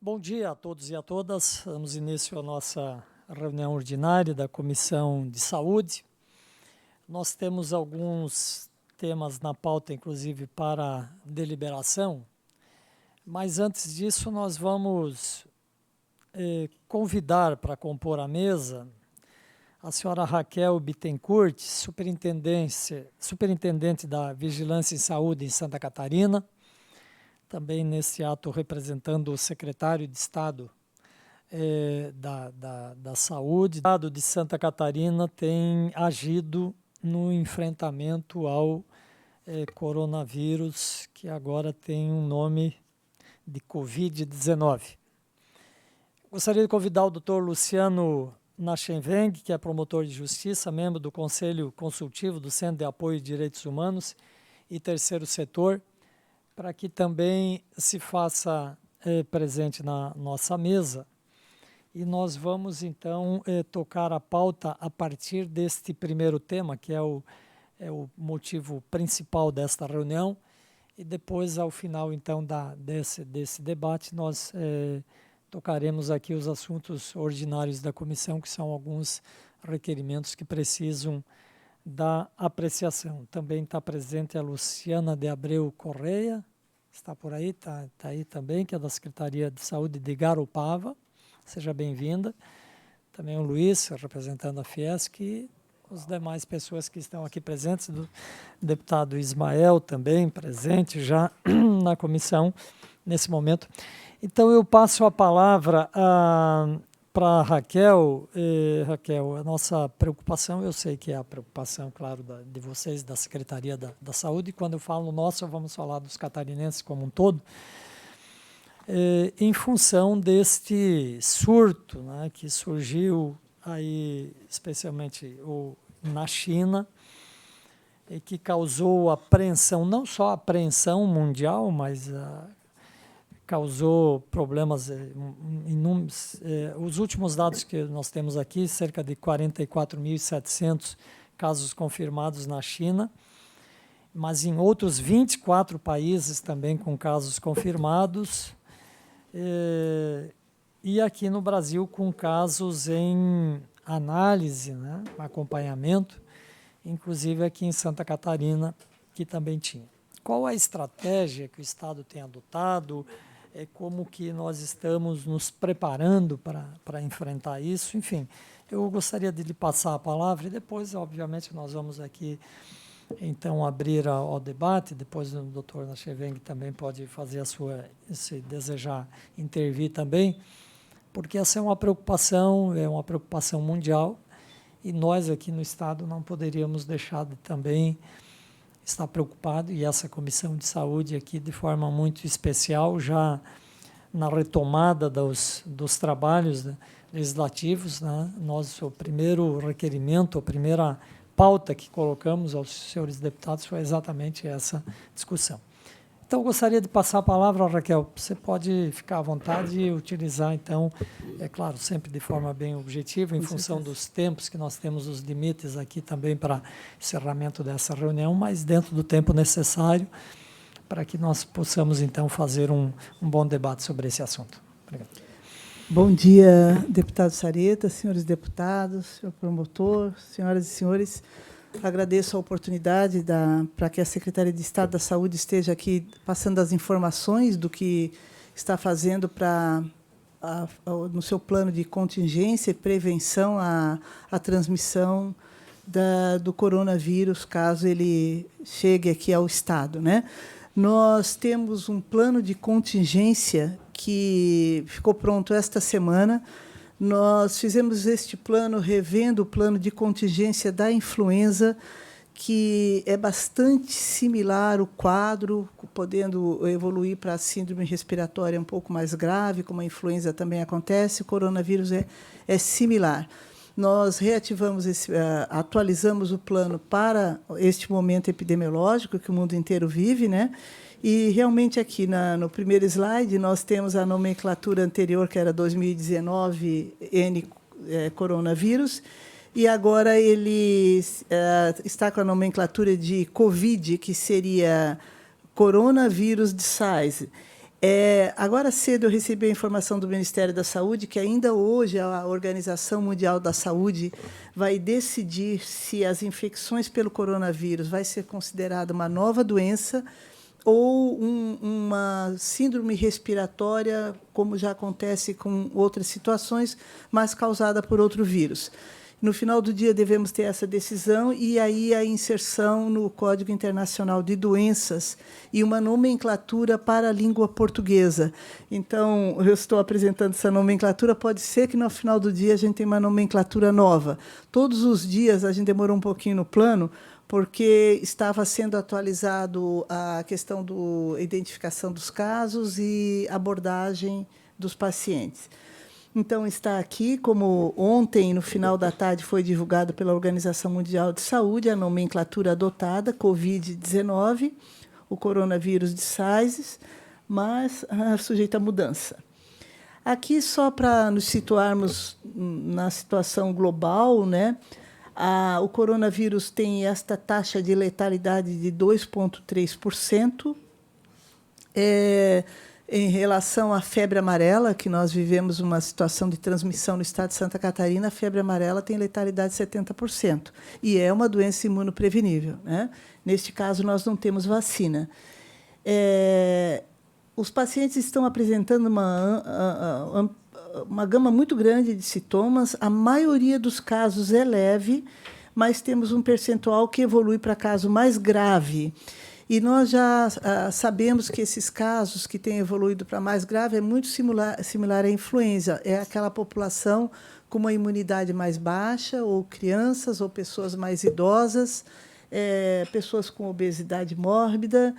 Bom dia a todos e a todas. Damos início à nossa reunião ordinária da Comissão de Saúde. Nós temos alguns temas na pauta, inclusive, para deliberação, mas antes disso nós vamos convidar para compor a mesa a senhora Raquel Bittencourt, superintendente da Vigilância em Saúde em Santa Catarina, também nesse ato representando o secretário de Estado da Saúde. O Estado de Santa Catarina tem agido no enfrentamento ao coronavírus, que agora tem um nome de Covid-19. Gostaria de convidar o Dr. Luciano Nachenweng, que é promotor de justiça, membro do Conselho Consultivo do Centro de Apoio de Direitos Humanos e Terceiro Setor, para que também se faça presente na nossa mesa. E nós vamos, então, tocar a pauta a partir deste primeiro tema, que é o motivo principal desta reunião, e depois, ao final, então, desse debate, nós tocaremos aqui os assuntos ordinários da comissão, que são alguns requerimentos que precisam da apreciação. Também está presente a Luciana de Abreu Correia, está por aí, está aí também, que é da Secretaria de Saúde de Garopaba. Seja bem-vinda. Também o Luiz, representando a Fiesc, e as demais pessoas que estão aqui presentes, do deputado Ismael também presente já na comissão nesse momento. Então eu passo a palavra para a Raquel. Raquel, a nossa preocupação, eu sei que é a preocupação, claro, de vocês, da Secretaria da Saúde, e quando eu falo nossa, vamos falar dos catarinenses como um todo, em função deste surto, né, que surgiu aí, especialmente na China, e que causou apreensão, não só apreensão mundial, mas causou problemas inúmeros. Os últimos dados que nós temos aqui, cerca de 44.700 casos confirmados na China, mas em outros 24 países também com casos confirmados, e aqui no Brasil com casos em análise, né, acompanhamento, inclusive aqui em Santa Catarina, que também tinha. Qual a estratégia que o Estado tem adotado? Como que nós estamos nos preparando para enfrentar isso? Enfim, eu gostaria de lhe passar a palavra e depois, obviamente, nós vamos aqui então abrir ao debate. Depois o doutor Nachenweng também pode fazer a sua, se desejar intervir também, porque essa é uma preocupação mundial, e nós aqui no Estado não poderíamos deixar de também estar preocupado, e essa Comissão de Saúde aqui de forma muito especial, já na retomada dos trabalhos legislativos, né, o primeiro requerimento, a primeira pauta que colocamos aos senhores deputados foi exatamente essa discussão. Então, eu gostaria de passar a palavra, Raquel. Você pode ficar à vontade e utilizar, então, é claro, sempre de forma bem objetiva, em função dos tempos que nós temos, os limites aqui também para encerramento dessa reunião, mas dentro do tempo necessário para que nós possamos, então, fazer um bom debate sobre esse assunto. Obrigado. Bom dia, deputado Sareta, senhores deputados, senhor promotor, senhoras e senhores. Agradeço a oportunidade para que a Secretaria de Estado da Saúde esteja aqui passando as informações do que está fazendo no seu plano de contingência e prevenção à transmissão do coronavírus, caso ele chegue aqui ao Estado, né? Nós temos um plano de contingência que ficou pronto esta semana. Nós fizemos este plano revendo o plano de contingência da influenza, que é bastante similar o quadro, podendo evoluir para a síndrome respiratória um pouco mais grave, como a influenza também acontece, o coronavírus é similar. Nós reativamos, atualizamos o plano para este momento epidemiológico que o mundo inteiro vive, né? E, realmente, aqui no primeiro slide, nós temos a nomenclatura anterior, que era 2019 N coronavírus, e agora ele está com a nomenclatura de COVID, que seria coronavírus de SARS. Agora cedo eu recebi a informação do Ministério da Saúde que ainda hoje a Organização Mundial da Saúde vai decidir se as infecções pelo coronavírus vai ser considerada uma nova doença ou uma síndrome respiratória, como já acontece com outras situações, mas causada por outro vírus. No final do dia, devemos ter essa decisão e aí a inserção no Código Internacional de Doenças e uma nomenclatura para a língua portuguesa. Então, eu estou apresentando essa nomenclatura, pode ser que no final do dia a gente tenha uma nomenclatura nova. Todos os dias, a gente demorou um pouquinho no plano, porque estava sendo atualizado a questão da identificação dos casos e abordagem dos pacientes. Então, está aqui, como ontem, no final da tarde, foi divulgado pela Organização Mundial de Saúde a nomenclatura adotada, Covid-19, o coronavírus de SARS, mas sujeito à mudança. Aqui, só para nos situarmos na situação global, né, o coronavírus tem esta taxa de letalidade de 2,3%. Em relação à febre amarela, que nós vivemos uma situação de transmissão no estado de Santa Catarina, a febre amarela tem letalidade de 70%, e é uma doença imunoprevenível, né? Neste caso, nós não temos vacina. Os pacientes estão apresentando uma gama muito grande de sintomas, a maioria dos casos é leve, mas temos um percentual que evolui para caso mais grave. E nós já sabemos que esses casos que têm evoluído para mais grave é muito similar à influenza. É aquela população com uma imunidade mais baixa, ou crianças, ou pessoas mais idosas, pessoas com obesidade mórbida,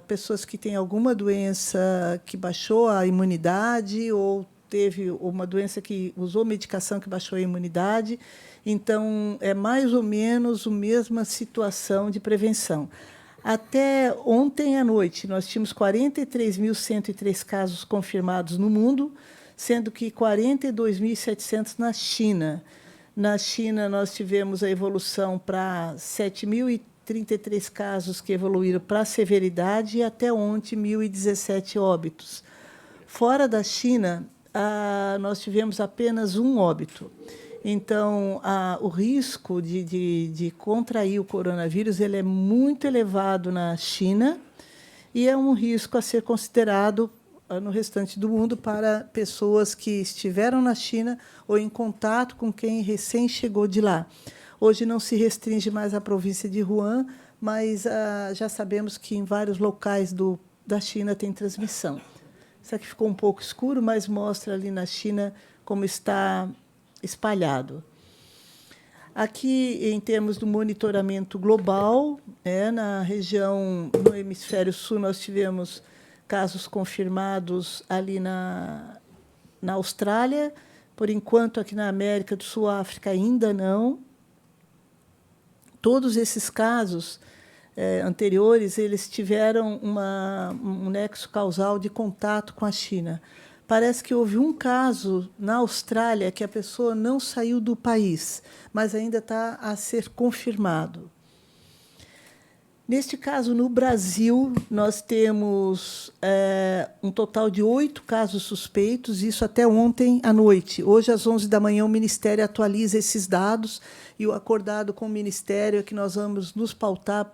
pessoas que têm alguma doença que baixou a imunidade, ou teve uma doença que usou medicação que baixou a imunidade. Então, é mais ou menos a mesma situação de prevenção. Até ontem à noite, nós tínhamos 43.103 casos confirmados no mundo, sendo que 42.700 na China. Na China, nós tivemos a evolução para 7.033 casos que evoluíram para severidade e, até ontem, 1.017 óbitos. Fora da China, nós tivemos apenas um óbito. Então, o risco de contrair o coronavírus ele é muito elevado na China e é um risco a ser considerado no restante do mundo para pessoas que estiveram na China ou em contato com quem recém chegou de lá. Hoje não se restringe mais à província de Wuhan, mas já sabemos que em vários locais da China tem transmissão. Isso aqui ficou um pouco escuro, mas mostra ali na China como está espalhado. Aqui, em termos do monitoramento global, na região, no hemisfério sul, nós tivemos casos confirmados ali na Austrália, por enquanto, aqui na América do Sul, África, ainda não. Todos esses casos anteriores, eles tiveram um nexo causal de contato com a China. Parece que houve um caso na Austrália que a pessoa não saiu do país, mas ainda está a ser confirmado. Neste caso, no Brasil, nós temos um total de 8 casos suspeitos, isso até ontem à noite. Hoje, às 11 da manhã, o Ministério atualiza esses dados e o acordado com o Ministério é que nós vamos nos pautar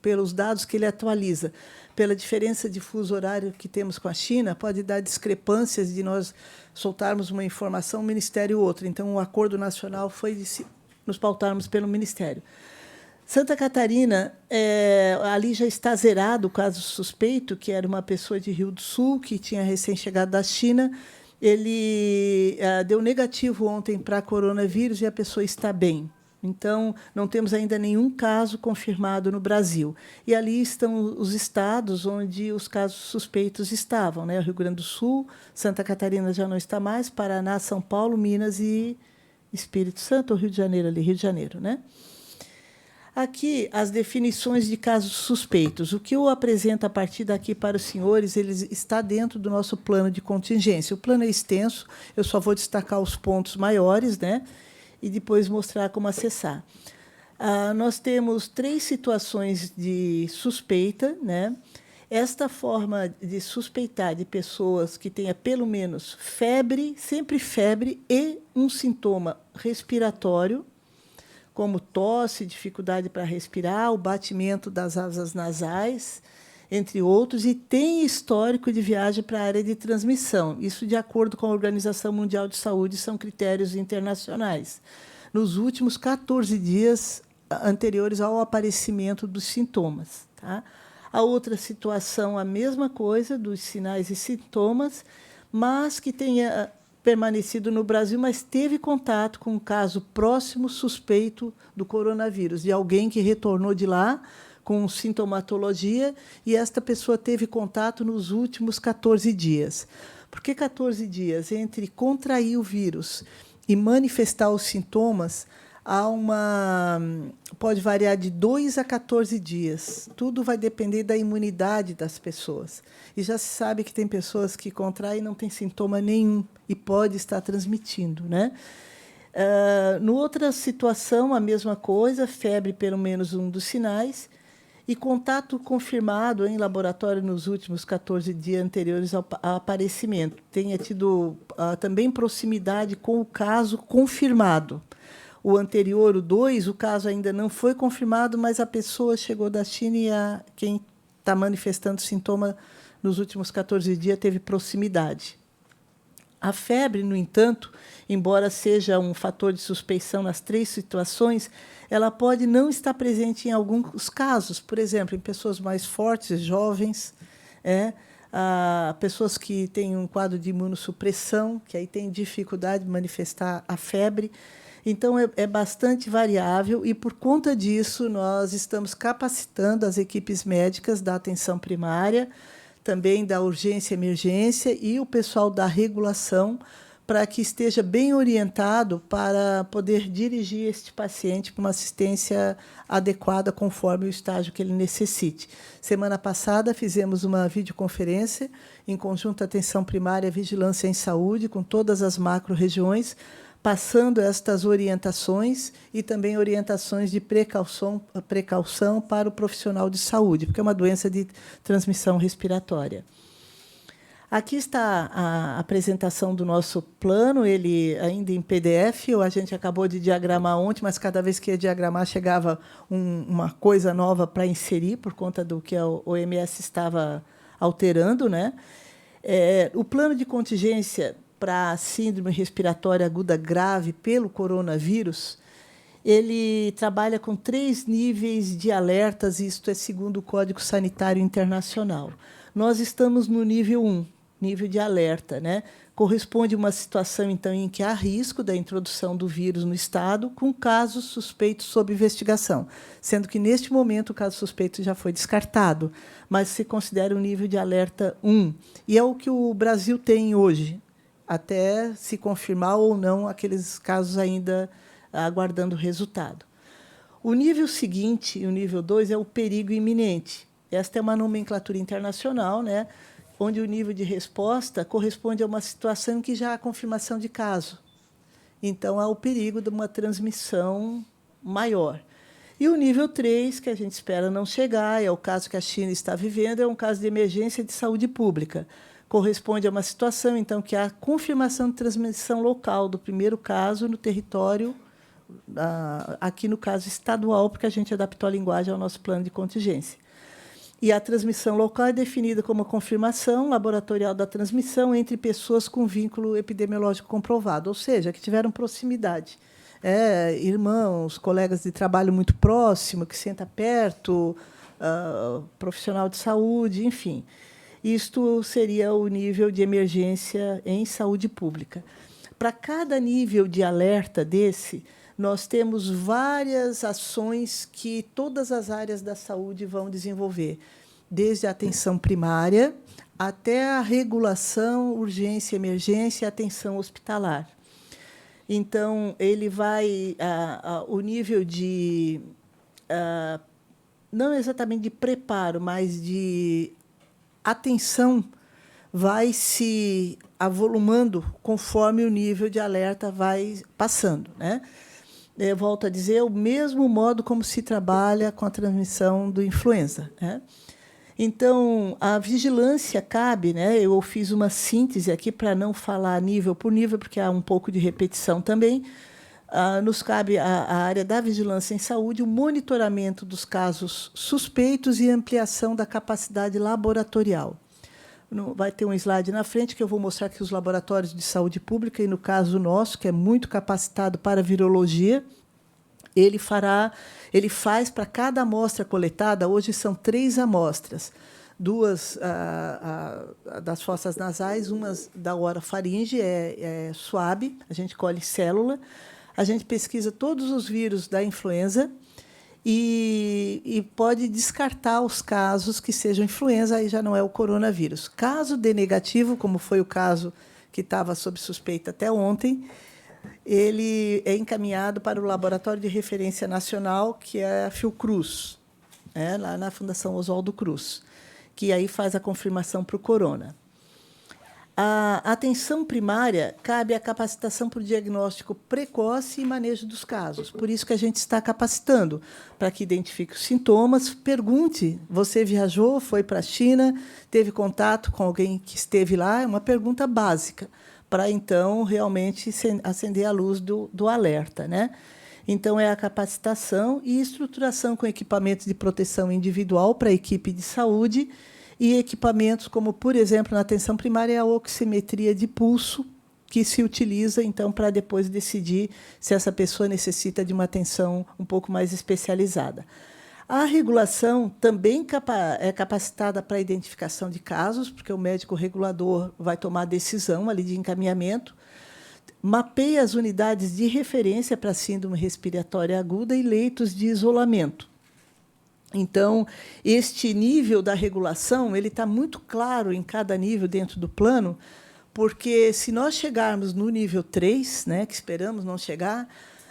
pelos dados que ele atualiza. Pela diferença de fuso horário que temos com a China, pode dar discrepâncias de nós soltarmos uma informação, um ministério ou outro. Então, o acordo nacional foi de nos pautarmos pelo Ministério. Santa Catarina, ali já está zerado o caso suspeito, que era uma pessoa de Rio do Sul, que tinha recém-chegado da China. Ele deu negativo ontem para coronavírus e a pessoa está bem. Então, não temos ainda nenhum caso confirmado no Brasil. E ali estão os estados onde os casos suspeitos estavam, né? O Rio Grande do Sul, Santa Catarina já não está mais, Paraná, São Paulo, Minas e Espírito Santo, ou Rio de Janeiro, ali, Rio de Janeiro, né? Aqui, as definições de casos suspeitos. O que eu apresento a partir daqui para os senhores, ele está dentro do nosso plano de contingência. O plano é extenso, eu só vou destacar os pontos maiores, né? E depois mostrar como acessar. Nós temos 3 situações de suspeita, né? Esta forma de suspeitar de pessoas que tenha pelo menos febre, sempre febre, e um sintoma respiratório, como tosse, dificuldade para respirar, o batimento das asas nasais, entre outros, e tem histórico de viagem para a área de transmissão. Isso de acordo com a Organização Mundial de Saúde, são critérios internacionais. Nos últimos 14 dias anteriores ao aparecimento dos sintomas. Tá? A outra situação, a mesma coisa, dos sinais e sintomas, mas que tenha permanecido no Brasil, mas teve contato com um caso próximo suspeito do coronavírus, de alguém que retornou de lá com sintomatologia, e esta pessoa teve contato nos últimos 14 dias. Por que 14 dias? Entre contrair o vírus e manifestar os sintomas, pode variar de 2 a 14 dias. Tudo vai depender da imunidade das pessoas. E já se sabe que tem pessoas que contraem e não têm sintoma nenhum e pode estar transmitindo, né? No outra situação, a mesma coisa, febre, pelo menos um dos sinais, e contato confirmado em laboratório nos últimos 14 dias anteriores ao aparecimento. Tenha tido também proximidade com o caso confirmado. O anterior, o 2, o caso ainda não foi confirmado, mas a pessoa chegou da China e quem está manifestando sintoma nos últimos 14 dias teve proximidade. A febre, no entanto, embora seja um fator de suspeição nas 3 situações, ela pode não estar presente em alguns casos, por exemplo, em pessoas mais fortes, jovens, pessoas que têm um quadro de imunossupressão, que aí têm dificuldade de manifestar a febre. Então, é bastante variável e, por conta disso, nós estamos capacitando as equipes médicas da atenção primária, também da urgência e emergência e o pessoal da regulação, para que esteja bem orientado para poder dirigir este paciente para uma assistência adequada conforme o estágio que ele necessite. Semana passada, fizemos uma videoconferência em conjunto Atenção Primária, Vigilância em Saúde, com todas as macro-regiões, passando estas orientações e também orientações de precaução para o profissional de saúde, porque é uma doença de transmissão respiratória. Aqui está a apresentação do nosso plano, ele ainda em PDF, a gente acabou de diagramar ontem, mas cada vez que ia diagramar chegava uma coisa nova para inserir, por conta do que a OMS estava alterando, né? O plano de contingência para a síndrome respiratória aguda grave pelo coronavírus, ele trabalha com 3 níveis de alertas, isto é segundo o Código Sanitário Internacional. Nós estamos no nível 1, nível de alerta, né? Corresponde a uma situação, então, em que há risco da introdução do vírus no Estado, com casos suspeitos sob investigação, sendo que, neste momento, o caso suspeito já foi descartado, mas se considera o nível de alerta 1. E é o que o Brasil tem hoje, até se confirmar ou não aqueles casos ainda aguardando o resultado. O nível seguinte, o nível 2, é o perigo iminente. Esta é uma nomenclatura internacional, né, onde o nível de resposta corresponde a uma situação em que já há confirmação de caso. Então, há o perigo de uma transmissão maior. E o nível 3, que a gente espera não chegar, é o caso que a China está vivendo, é um caso de emergência de saúde pública. Corresponde a uma situação, então, que há a confirmação de transmissão local do primeiro caso no território, aqui no caso estadual, porque a gente adaptou a linguagem ao nosso plano de contingência. E a transmissão local é definida como a confirmação laboratorial da transmissão entre pessoas com vínculo epidemiológico comprovado, ou seja, que tiveram proximidade. Irmãos, colegas de trabalho muito próximo, que senta perto, profissional de saúde, enfim. Isto seria o nível de emergência em saúde pública. Para cada nível de alerta desse, nós temos várias ações que todas as áreas da saúde vão desenvolver, desde a atenção primária até a regulação, urgência, emergência e atenção hospitalar. Então, ele vai o nível de não exatamente de preparo, mas de atenção vai se avolumando conforme o nível de alerta vai passando, né? Eu volto a dizer, o mesmo modo como se trabalha com a transmissão do influenza, né? Então, a vigilância cabe, né? Eu fiz uma síntese aqui para não falar nível por nível, porque há um pouco de repetição também. Nos cabe a área da vigilância em saúde, o monitoramento dos casos suspeitos e ampliação da capacidade laboratorial. Vai ter um slide na frente que eu vou mostrar que os laboratórios de saúde pública, e no caso nosso, que é muito capacitado para virologia, ele faz para cada amostra coletada, hoje são 3 amostras, 2 das fossas nasais, uma da orofaringe, é suave, a gente colhe célula, a gente pesquisa todos os vírus da influenza e pode descartar os casos que sejam influenza, aí já não é o coronavírus. Caso dê negativo, como foi o caso que estava sob suspeita até ontem, ele é encaminhado para o Laboratório de Referência Nacional, que é a Fiocruz, lá na Fundação Oswaldo Cruz, que aí faz a confirmação para o corona. A atenção primária cabe a capacitação para o diagnóstico precoce e manejo dos casos. Por isso que a gente está capacitando, para que identifique os sintomas. Pergunte, você viajou, foi para a China, teve contato com alguém que esteve lá? É uma pergunta básica, para, então, realmente acender a luz do alerta, né? Então, é a capacitação e estruturação com equipamentos de proteção individual para a equipe de saúde e equipamentos como, por exemplo, na atenção primária, a oximetria de pulso, que se utiliza, então, para depois decidir se essa pessoa necessita de uma atenção um pouco mais especializada. A regulação também é capacitada para a identificação de casos, porque o médico regulador vai tomar a decisão ali de encaminhamento, mapeia as unidades de referência para síndrome respiratória aguda e leitos de isolamento. Então, este nível da regulação ele está muito claro em cada nível dentro do plano, porque, se nós chegarmos no nível 3, né, que esperamos não chegar,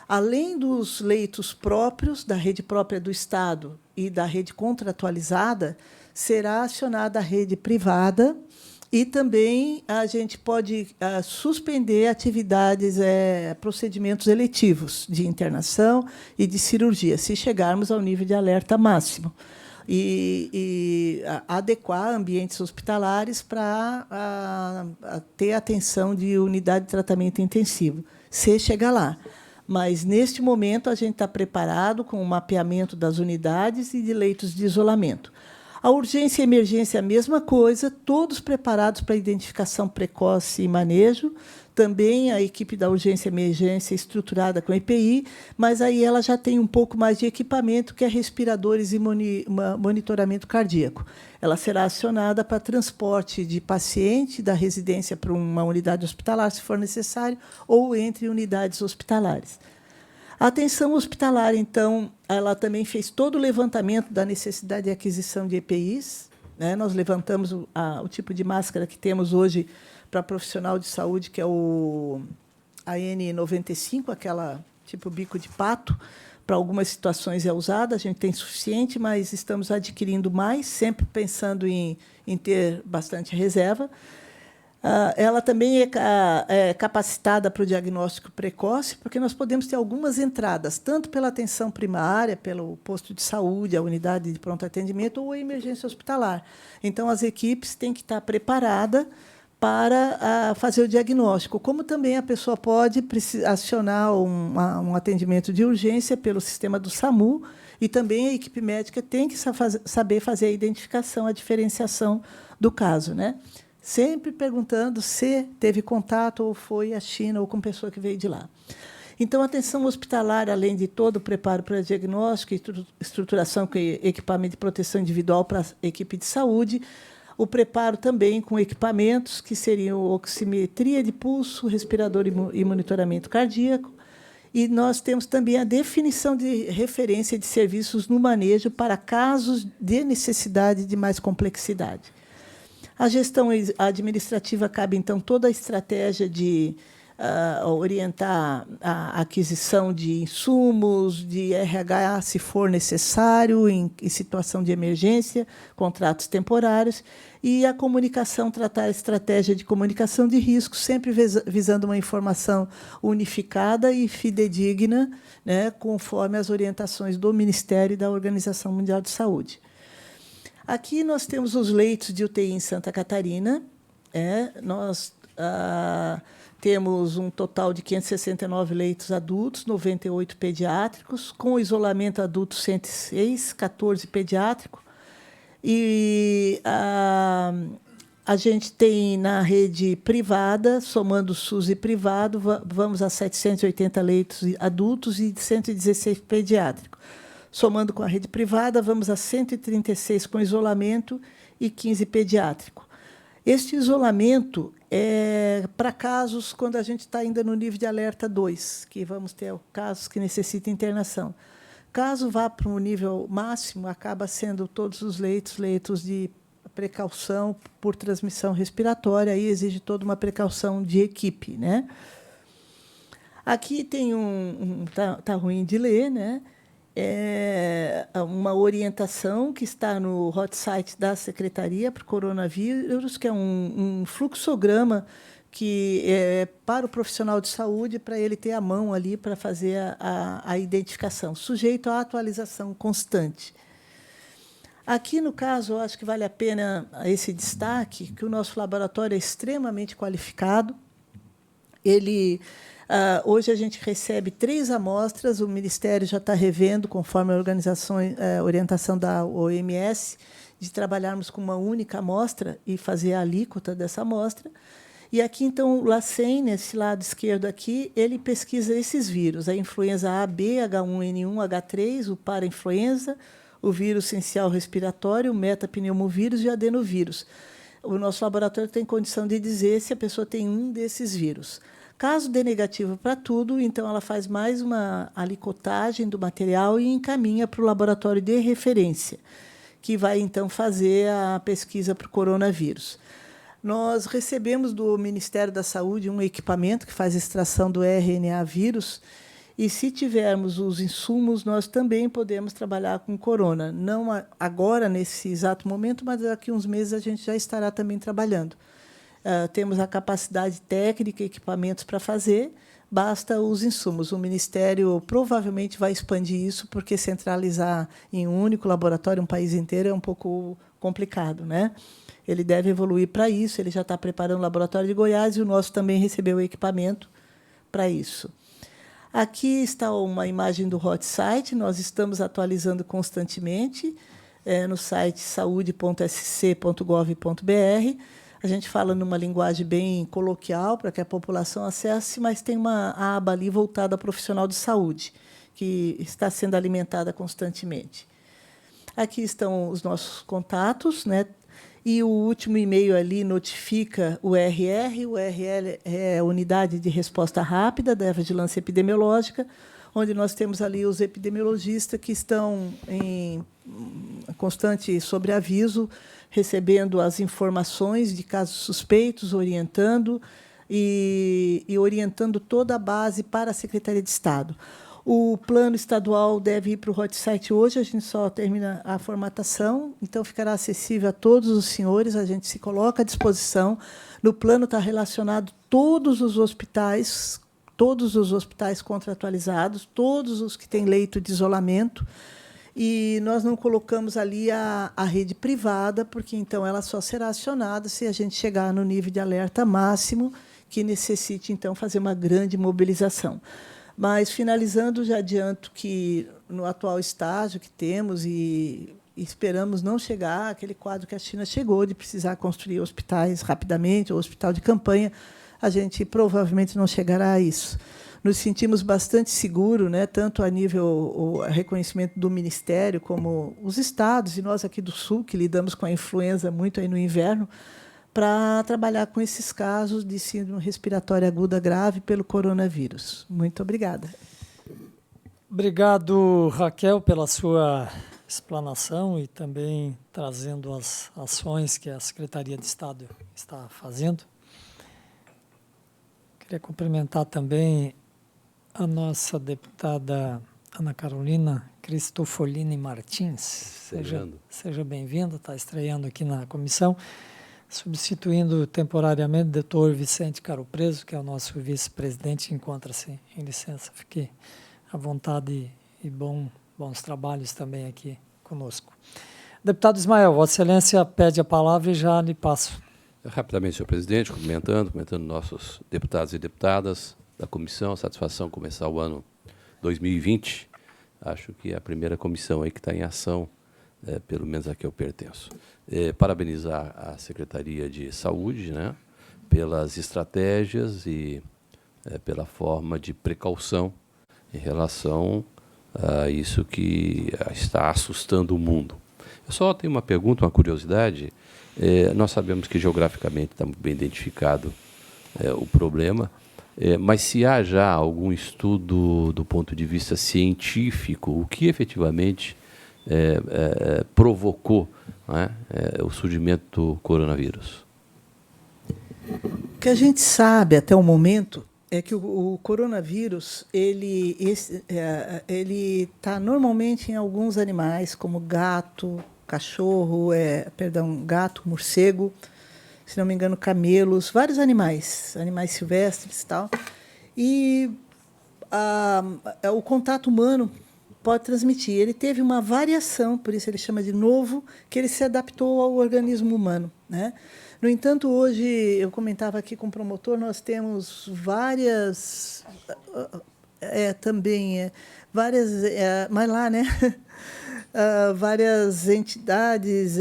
além dos leitos próprios, da rede própria do Estado e da rede contratualizada, será acionada a rede privada e também a gente pode suspender atividades, procedimentos eletivos de internação e de cirurgia, se chegarmos ao nível de alerta máximo. E adequar ambientes hospitalares para ter atenção de unidade de tratamento intensivo, se chegar lá. Mas, neste momento, a gente está preparado com o mapeamento das unidades e de leitos de isolamento. A urgência e emergência é a mesma coisa, todos preparados para identificação precoce e manejo. Também a equipe da urgência e emergência estruturada com EPI, mas aí ela já tem um pouco mais de equipamento, que é respiradores e monitoramento cardíaco. Ela será acionada para transporte de paciente da residência para uma unidade hospitalar, se for necessário, ou entre unidades hospitalares. A atenção hospitalar, então, ela também fez todo o levantamento da necessidade de aquisição de EPIs. Né? Nós levantamos o tipo de máscara que temos hoje para profissional de saúde, que é a N95, aquela tipo bico de pato. Para algumas situações é usada, a gente tem suficiente, mas estamos adquirindo mais, sempre pensando em ter bastante reserva. Ela também é capacitada para o diagnóstico precoce, porque nós podemos ter algumas entradas, tanto pela atenção primária, pelo posto de saúde, a unidade de pronto atendimento, ou a emergência hospitalar. Então, as equipes têm que estar preparadas para fazer o diagnóstico, como também a pessoa pode acionar um atendimento de urgência pelo sistema do SAMU, e também a equipe médica tem que saber fazer a identificação, a diferenciação do caso, né? Sempre perguntando se teve contato ou foi à China ou com pessoa que veio de lá. Então, a atenção hospitalar, além de todo o preparo para diagnóstico e estruturação com equipamento de proteção individual para a equipe de saúde, o preparo também com equipamentos que seriam oximetria de pulso, respirador e monitoramento cardíaco. E nós temos também a definição de referência de serviços no manejo para casos de necessidade de mais complexidade. A gestão administrativa cabe, então, toda a estratégia de orientar a aquisição de insumos, de RH, se for necessário, em situação de emergência, contratos temporários, e a comunicação, tratar a estratégia de comunicação de risco, sempre visando uma informação unificada e fidedigna, né, conforme as orientações do Ministério e da Organização Mundial de Saúde. Aqui nós temos os leitos de UTI em Santa Catarina. Nós temos um total de 569 leitos adultos, 98 pediátricos, com isolamento adulto 106, 14 pediátrico. E a gente tem na rede privada, somando SUS e privado, vamos a 780 leitos adultos e 116 pediátricos. Somando com a rede privada, vamos a 136 com isolamento e 15 pediátrico. Este isolamento é para casos quando a gente está ainda no nível de alerta 2, que vamos ter casos que necessitam internação. Caso vá para um nível máximo, acaba sendo todos os leitos de precaução por transmissão respiratória, aí exige toda uma precaução de equipe, né? Aqui tem tá ruim de ler, né? Uma orientação que está no hot site da Secretaria para o coronavírus, que é um fluxograma que é para o profissional de saúde, para ele ter a mão ali para fazer a identificação, sujeito à atualização constante. Aqui, no caso, eu acho que vale a pena esse destaque, que o nosso laboratório é extremamente qualificado. Hoje a gente recebe 3 amostras, o Ministério já está revendo, conforme a orientação da OMS, de trabalharmos com uma única amostra e fazer a alíquota dessa amostra. E aqui, então, o LACEN, nesse lado esquerdo aqui, ele pesquisa esses vírus, a influenza A, B, H1N1, H3, o parainfluenza, o vírus essencial respiratório, o metapneumovírus e o adenovírus. O nosso laboratório tem condição de dizer se a pessoa tem um desses vírus. Caso dê negativo para tudo, então ela faz mais uma alicotagem do material e encaminha para o laboratório de referência, que vai, então, fazer a pesquisa para o coronavírus. Nós recebemos do Ministério da Saúde um equipamento que faz extração do RNA vírus, e, se tivermos os insumos, nós também podemos trabalhar com corona. Não agora, nesse exato momento, mas daqui a uns meses a gente já estará também trabalhando. Temos a capacidade técnica, equipamentos para fazer, basta os insumos. O Ministério provavelmente vai expandir isso, porque centralizar em um único laboratório, um país inteiro, é um pouco complicado, né? Ele deve evoluir para isso, ele já está preparando o laboratório de Goiás, e o nosso também recebeu o equipamento para isso. Aqui está uma imagem do hot site, nós estamos atualizando constantemente no site saude.sc.gov.br. A gente fala numa linguagem bem coloquial para que a população acesse, mas tem uma aba ali voltada ao profissional de saúde, que está sendo alimentada constantemente. Aqui estão os nossos contatos, né? E o último e-mail ali notifica o URL. O URL é a Unidade de Resposta Rápida da Vigilância Epidemiológica, onde nós temos ali os epidemiologistas que estão em constante sobreaviso, recebendo as informações de casos suspeitos, orientando e orientando toda a base para a Secretaria de Estado. O plano estadual deve ir para o hot site hoje, a gente só termina a formatação, então ficará acessível a todos os senhores, a gente se coloca à disposição. No plano está relacionado todos os hospitais contratualizados, todos os que têm leito de isolamento, e nós não colocamos ali a rede privada, porque então ela só será acionada se a gente chegar no nível de alerta máximo, que necessite, então, fazer uma grande mobilização. Mas, finalizando, já adianto que, no atual estágio que temos, e esperamos não chegar àquele quadro que a China chegou, de precisar construir hospitais rapidamente, ou hospital de campanha, a gente provavelmente não chegará a isso. Nos sentimos bastante seguros, né, tanto a nível o reconhecimento do Ministério, como os estados, e nós aqui do Sul, que lidamos com a influenza muito aí no inverno, para trabalhar com esses casos de síndrome respiratória aguda grave pelo coronavírus. Muito obrigada. Obrigado, Raquel, pela sua explanação e também trazendo as ações que a Secretaria de Estado está fazendo. Queria cumprimentar também a nossa deputada Ana Carolina Cristofolini Martins. Seja bem-vinda, está estreando aqui na comissão, substituindo temporariamente o doutor Vicente Caro Preso, que é o nosso vice-presidente, encontra-se em licença. Fique à vontade e bons trabalhos também aqui conosco. Deputado Ismael, Vossa Excelência pede a palavra e já lhe passo. Rapidamente, senhor presidente, cumprimentando nossos deputados e deputadas da comissão, satisfação começar o ano 2020. Acho que é a primeira comissão aí que está em ação, pelo menos a que eu pertenço. Parabenizar a Secretaria de Saúde, né, pelas estratégias e pela forma de precaução em relação a isso que está assustando o mundo. Eu só tenho uma pergunta, uma curiosidade. Nós sabemos que geograficamente está muito bem identificado o problema, mas se há já algum estudo do ponto de vista científico, o que efetivamente provocou, né, o surgimento do coronavírus? O que a gente sabe até o momento é que o coronavírus ele está normalmente em alguns animais, como gato, cachorro, gato, morcego, se não me engano, camelos, vários animais silvestres e tal. E o contato humano pode transmitir. Ele teve uma variação, por isso ele chama de novo, que ele se adaptou ao organismo humano, né? No entanto, hoje, eu comentava aqui com o promotor, nós temos várias, mas lá, né? Várias entidades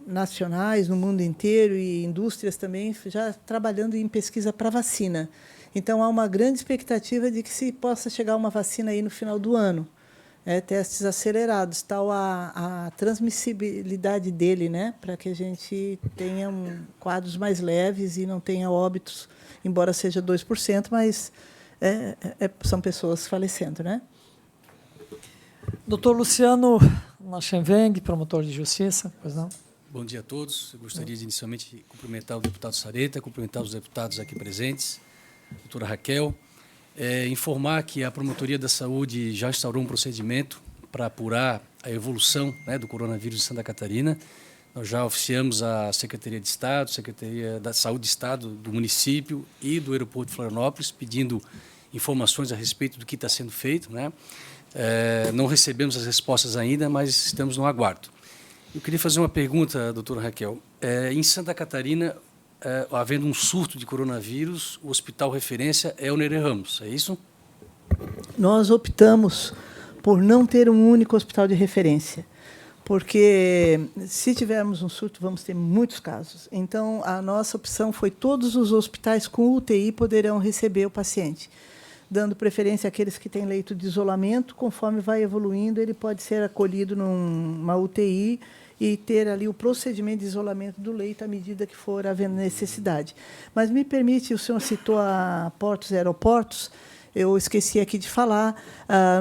nacionais no mundo inteiro e indústrias também já trabalhando em pesquisa para vacina. Então, há uma grande expectativa de que se possa chegar uma vacina aí no final do ano. Testes acelerados, tal a transmissibilidade dele, né, para que a gente tenha quadros mais leves e não tenha óbitos, embora seja 2%, mas são pessoas falecendo, né? Doutor Luciano Nachenweng, promotor de justiça, pois não? Bom dia a todos. Eu gostaria de inicialmente cumprimentar o deputado Sareta, cumprimentar os deputados aqui presentes, a doutora Raquel, informar que a Promotoria da Saúde já instaurou um procedimento para apurar a evolução, né, do coronavírus em Santa Catarina. Nós já oficiamos a Secretaria de Estado, Secretaria da Saúde de Estado do município e do aeroporto de Florianópolis, pedindo informações a respeito do que está sendo feito, né? Não recebemos as respostas ainda, mas estamos no aguardo. Eu queria fazer uma pergunta, doutora Raquel. Em Santa Catarina, havendo um surto de coronavírus, o hospital referência é o Nereu Ramos, é isso? Nós optamos por não ter um único hospital de referência, porque se tivermos um surto, vamos ter muitos casos. Então, a nossa opção foi todos os hospitais com UTI poderão receber o paciente, dando preferência àqueles que têm leito de isolamento. Conforme vai evoluindo, ele pode ser acolhido numa UTI e ter ali o procedimento de isolamento do leito à medida que for havendo necessidade. Mas me permite, o senhor citou a portos e aeroportos, eu esqueci aqui de falar,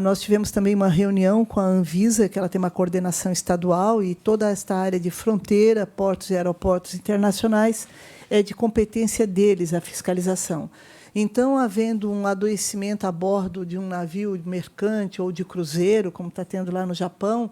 nós tivemos também uma reunião com a Anvisa, que ela tem uma coordenação estadual, e toda esta área de fronteira, portos e aeroportos internacionais, é de competência deles a fiscalização. Então, havendo um adoecimento a bordo de um navio mercante ou de cruzeiro, como está tendo lá no Japão,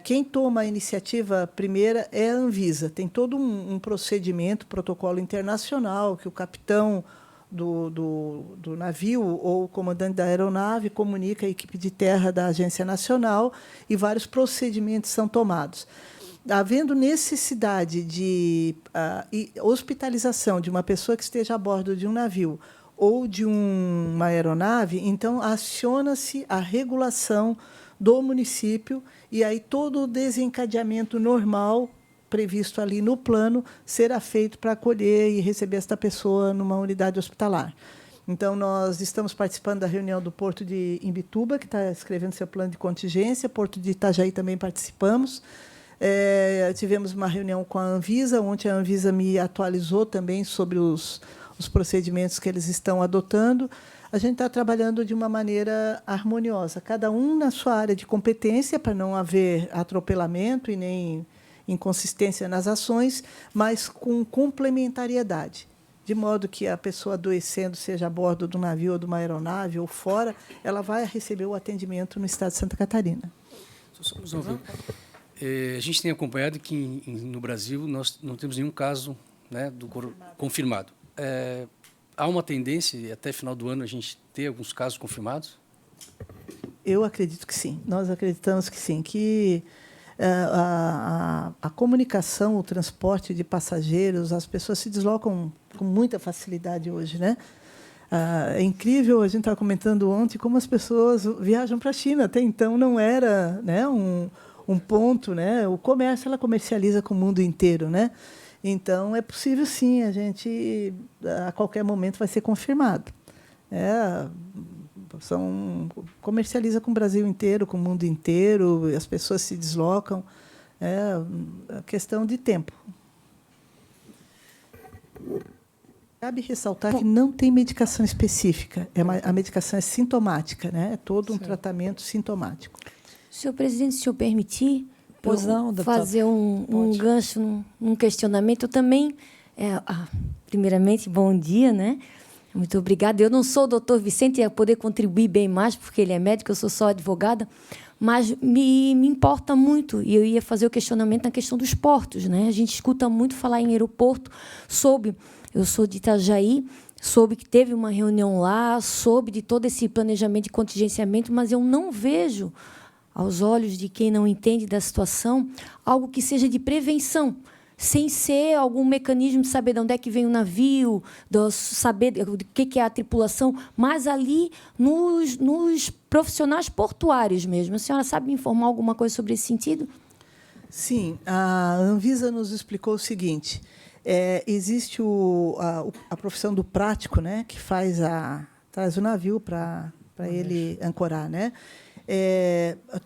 quem toma a iniciativa primeira é a Anvisa. Tem todo um procedimento, protocolo internacional, que o capitão do navio ou o comandante da aeronave comunica à equipe de terra da Agência Nacional e vários procedimentos são tomados. Havendo necessidade de hospitalização de uma pessoa que esteja a bordo de um navio ou de uma aeronave, então aciona-se a regulação do município e aí todo o desencadeamento normal previsto ali no plano será feito para acolher e receber esta pessoa numa unidade hospitalar. Então, nós estamos participando da reunião do Porto de Imbituba, que está escrevendo seu plano de contingência, Porto de Itajaí também participamos. Tivemos uma reunião com a Anvisa, onde a Anvisa me atualizou também sobre os procedimentos que eles estão adotando. A gente está trabalhando de uma maneira harmoniosa, cada um na sua área de competência, para não haver atropelamento e nem inconsistência nas ações, mas com complementariedade, de modo que a pessoa adoecendo, seja a bordo do navio ou de uma aeronave ou fora, ela vai receber o atendimento no estado de Santa Catarina. A gente tem acompanhado que no Brasil nós não temos nenhum caso, né, confirmado. Há uma tendência, e até final do ano, a gente ter alguns casos confirmados? Eu acredito que sim. Nós acreditamos que sim, que a comunicação, o transporte de passageiros, as pessoas se deslocam com muita facilidade hoje, né? É incrível, a gente estava comentando ontem, como as pessoas viajam para a China. Até então não era, né, um ponto, né? O comércio, ela comercializa com o mundo inteiro, né? Então, é possível, sim, a gente, a qualquer momento, vai ser confirmado. Comercializa com o Brasil inteiro, com o mundo inteiro, as pessoas se deslocam. É questão de tempo. Cabe ressaltar que não tem medicação específica. A medicação é sintomática, né? É todo um tratamento sintomático. Senhor presidente, se eu permitir, Pois não, deputado. fazer um gancho, um questionamento. Eu também, primeiramente, bom dia, né? Muito obrigada. Eu não sou o doutor Vicente, ia poder contribuir bem mais, porque ele é médico, eu sou só advogada, mas me importa muito, e eu ia fazer o questionamento na questão dos portos, né? A gente escuta muito falar em aeroporto, eu sou de Itajaí, soube que teve uma reunião lá, soube de todo esse planejamento de contingenciamento, mas eu não vejo, aos olhos de quem não entende da situação, algo que seja de prevenção, sem ser algum mecanismo de saber de onde é que vem o navio, saber do que é a tripulação, mas ali nos profissionais portuários mesmo. A senhora sabe me informar alguma coisa sobre esse sentido? Sim, a Anvisa nos explicou o seguinte: existe a profissão do prático, né, que traz o navio para ele ancorar, né?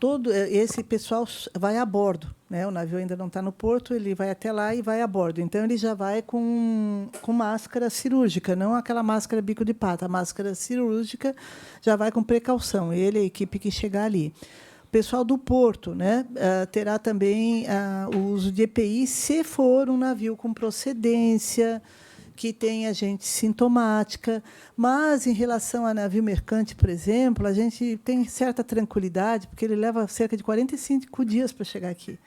Todo esse pessoal vai a bordo, né? O navio ainda não está no porto, ele vai até lá e vai a bordo. Então, ele já vai com máscara cirúrgica, não aquela máscara bico de pato. A máscara cirúrgica já vai com precaução, ele e a equipe que chegar ali. O pessoal do porto, né, terá também o uso de EPI, se for um navio com procedência, que tem agente sintomática, mas, em relação a navio mercante, por exemplo, a gente tem certa tranquilidade, porque ele leva cerca de 45 dias para chegar aqui.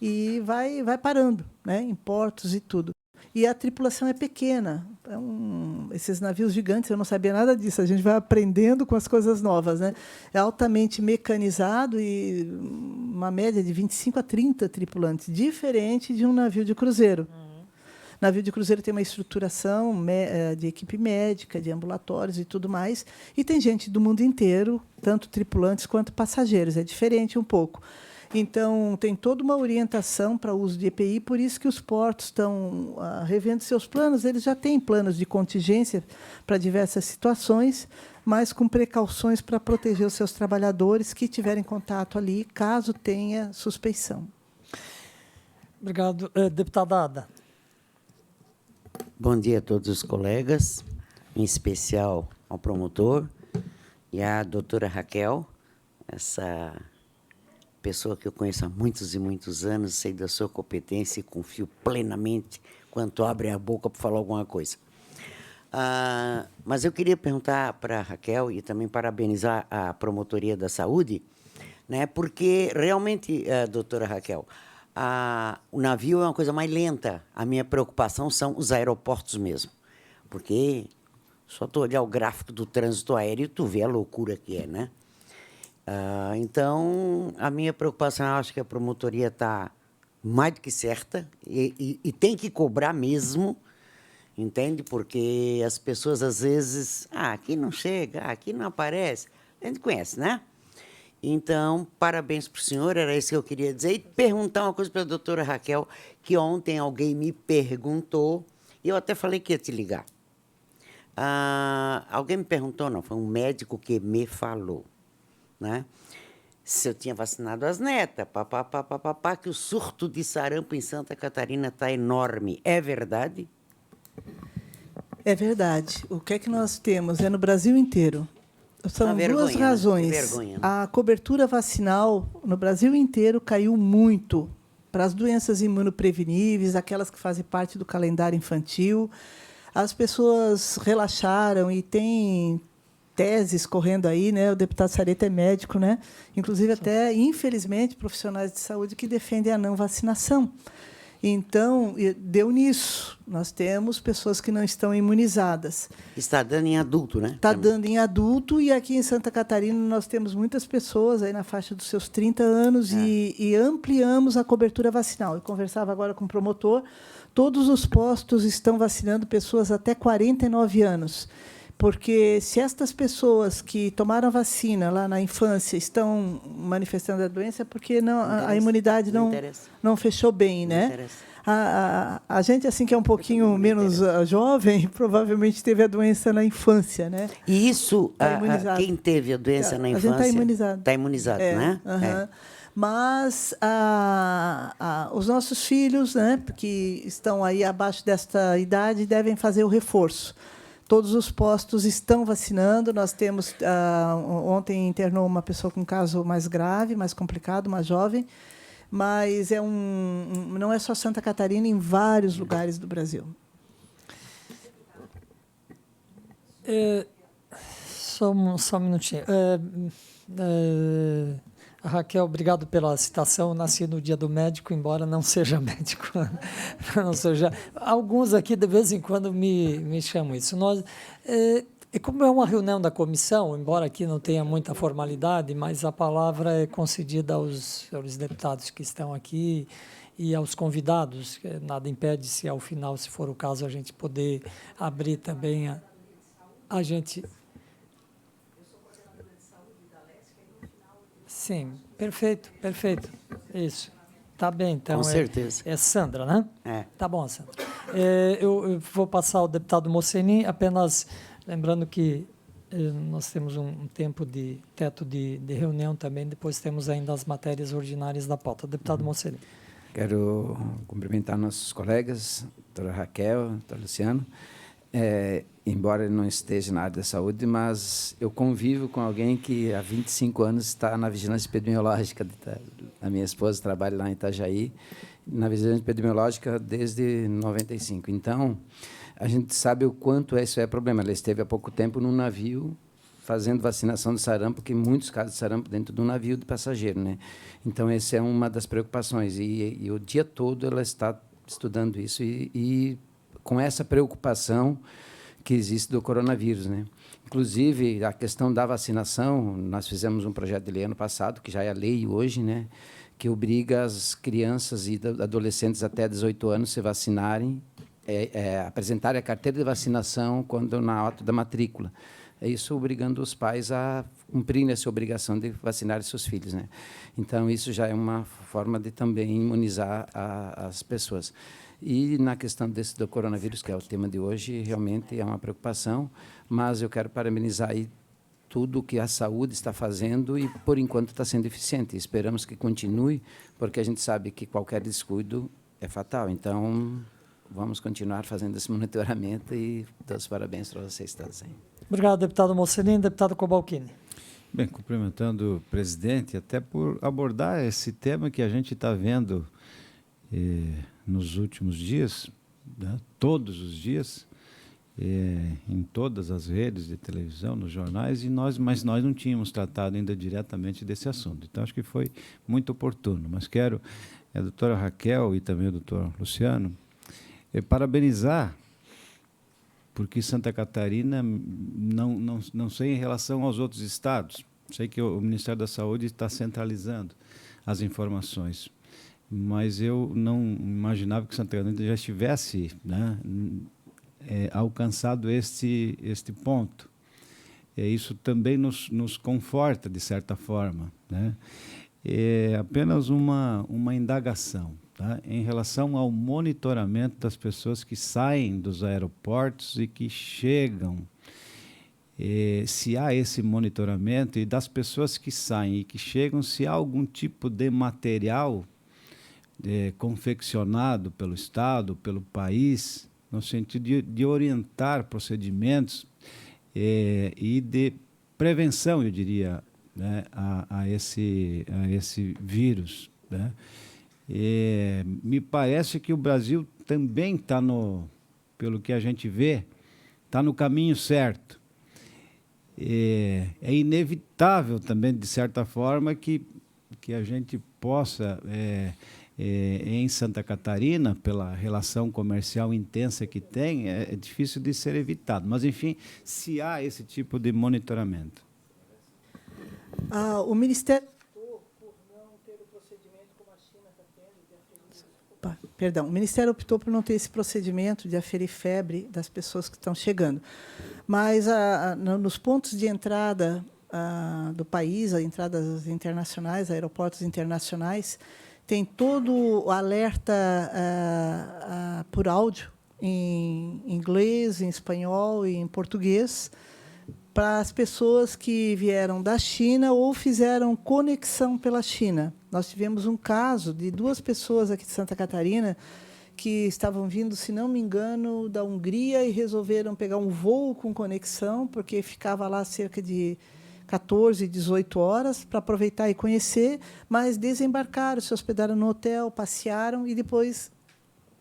E vai parando, né, em portos e tudo. E a tripulação é pequena. Esses navios gigantes, eu não sabia nada disso, a gente vai aprendendo com as coisas novas, né? É altamente mecanizado e uma média de 25 a 30 tripulantes, diferente de um navio de cruzeiro. Navio de cruzeiro tem uma estruturação de equipe médica, de ambulatórios e tudo mais, e tem gente do mundo inteiro, tanto tripulantes quanto passageiros. É diferente um pouco. Então, tem toda uma orientação para o uso de EPI, por isso que os portos estão revendo seus planos. Eles já têm planos de contingência para diversas situações, mas com precauções para proteger os seus trabalhadores que tiverem contato ali, caso tenha suspeição. Obrigado. Deputada Ada. Bom dia a todos os colegas, em especial ao promotor e à doutora Raquel, essa pessoa que eu conheço há muitos e muitos anos, sei da sua competência e confio plenamente quando abre a boca para falar alguma coisa. Mas eu queria perguntar para a Raquel e também parabenizar a Promotoria da Saúde, né, porque realmente, doutora Raquel, o navio é uma coisa mais lenta. A minha preocupação são os aeroportos mesmo, porque só tu olhar o gráfico do trânsito aéreo, tu vê a loucura que é, né? Então, a minha preocupação, eu acho que a promotoria está mais do que certa e tem que cobrar mesmo, entende? Porque as pessoas, às vezes, aqui não chega, aqui não aparece. A gente conhece, né? Então, parabéns para o senhor, era isso que eu queria dizer. E perguntar uma coisa para a doutora Raquel, que ontem alguém me perguntou, e eu até falei que ia te ligar. Alguém me perguntou, não, foi um médico que me falou, né? Se eu tinha vacinado as netas, que o surto de sarampo em Santa Catarina está enorme. É verdade? É verdade. O que é que nós temos? É no Brasil inteiro. São duas razões. Vergonha, né? A cobertura vacinal no Brasil inteiro caiu muito para as doenças imunopreveníveis, aquelas que fazem parte do calendário infantil. As pessoas relaxaram e tem teses correndo aí, né? O deputado Sareta é médico, né? Inclusive até, infelizmente, profissionais de saúde que defendem a não vacinação. Então, deu nisso. Nós temos pessoas que não estão imunizadas. Está dando em adulto, né? Está dando em adulto, e aqui em Santa Catarina nós temos muitas pessoas aí na faixa dos seus 30 anos e ampliamos a cobertura vacinal. Eu conversava agora com o promotor, todos os postos estão vacinando pessoas até 49 anos. Porque se estas pessoas que tomaram a vacina lá na infância estão manifestando a doença, é porque a imunidade não fechou bem, né? A gente, assim, que é um pouquinho menos jovem, provavelmente teve a doença na infância, né? E isso, Tá quem teve a doença na infância... A gente está imunizado. Está imunizado, né? Mas os nossos filhos, né, que estão aí abaixo desta idade, devem fazer o reforço. Todos os postos estão vacinando. Nós temos... ontem internou uma pessoa com um caso mais grave, mais complicado, uma jovem, mas não é só Santa Catarina, em vários lugares do Brasil. Só um minutinho. Raquel, obrigado pela citação. Eu nasci no Dia do Médico, embora não seja médico. Não seja. Alguns aqui, de vez em quando, me chamam isso. Como é uma reunião da comissão, embora aqui não tenha muita formalidade, mas a palavra é concedida aos deputados que estão aqui e aos convidados. Nada impede, se ao final, se for o caso, a gente poder abrir também a gente... Sim, perfeito. Isso. Tá bem, então. Com certeza. É Sandra, né? É. Tá bom, Sandra. Eu vou passar ao deputado Moceni, apenas lembrando que nós temos um tempo de teto de reunião também, depois temos ainda as matérias ordinárias da pauta. Deputado Moceni. Quero cumprimentar nossos colegas, doutora Raquel, doutor Luciano. Embora ele não esteja na área da saúde, mas eu convivo com alguém que há 25 anos está na vigilância epidemiológica. A minha esposa trabalha lá em Itajaí, na vigilância epidemiológica desde 95. Então, a gente sabe o quanto isso é problema. Ela esteve há pouco tempo num navio fazendo vacinação de sarampo, porque muitos casos de sarampo dentro do navio de passageiro, né? Então, essa é uma das preocupações. E o dia todo ela está estudando isso e com essa preocupação que existe do coronavírus, né? Inclusive, a questão da vacinação, nós fizemos um projeto de lei ano passado, que já é lei hoje, né, que obriga as crianças e adolescentes até 18 anos a se vacinarem, apresentarem a carteira de vacinação quando na ato da matrícula. É isso obrigando os pais a cumprirem essa obrigação de vacinar seus filhos, né? Então, isso já é uma forma de também imunizar as pessoas. E na questão do coronavírus, que é o tema de hoje, realmente é uma preocupação, mas eu quero parabenizar aí tudo o que a saúde está fazendo e, por enquanto, está sendo eficiente. Esperamos que continue, porque a gente sabe que qualquer descuido é fatal. Então, vamos continuar fazendo esse monitoramento e dou os parabéns para vocês todos aí. Obrigado, deputado Moceni. Deputado Cobalcini. Bem, cumprimentando o presidente, até por abordar esse tema que a gente está vendo nos últimos dias, né, todos os dias, em todas as redes de televisão, nos jornais, mas nós não tínhamos tratado ainda diretamente desse assunto. Então, acho que foi muito oportuno. Mas quero, a doutora Raquel e também o doutor Luciano, parabenizar, porque Santa Catarina, não sei em relação aos outros estados, sei que o Ministério da Saúde está centralizando as informações, mas eu não imaginava que Santa Catarina já estivesse, né, alcançado este ponto. Isso também nos conforta, de certa forma, né? É apenas uma indagação, tá, em relação ao monitoramento das pessoas que saem dos aeroportos e que chegam. Se há esse monitoramento, e das pessoas que saem e que chegam, se há algum tipo de material confeccionado pelo Estado, pelo país, no sentido de orientar procedimentos e de prevenção, eu diria, né, a esse vírus, né? Me parece que o Brasil também está, pelo que a gente vê, está no caminho certo. É inevitável também, de certa forma, que a gente possa em Santa Catarina, pela relação comercial intensa que tem, é difícil de ser evitado. Mas, enfim, se há esse tipo de monitoramento. O Ministério... Perdão, o Ministério optou por não ter esse procedimento de aferir febre das pessoas que estão chegando. Mas, nos pontos de entrada do país, as entradas internacionais, aeroportos internacionais, tem todo o alerta por áudio, em inglês, em espanhol e em português, para as pessoas que vieram da China ou fizeram conexão pela China. Nós tivemos um caso de 2 pessoas aqui de Santa Catarina que estavam vindo, se não me engano, da Hungria e resolveram pegar um voo com conexão, porque ficava lá cerca de 14, 18 horas, para aproveitar e conhecer, mas desembarcaram, se hospedaram no hotel, passearam e depois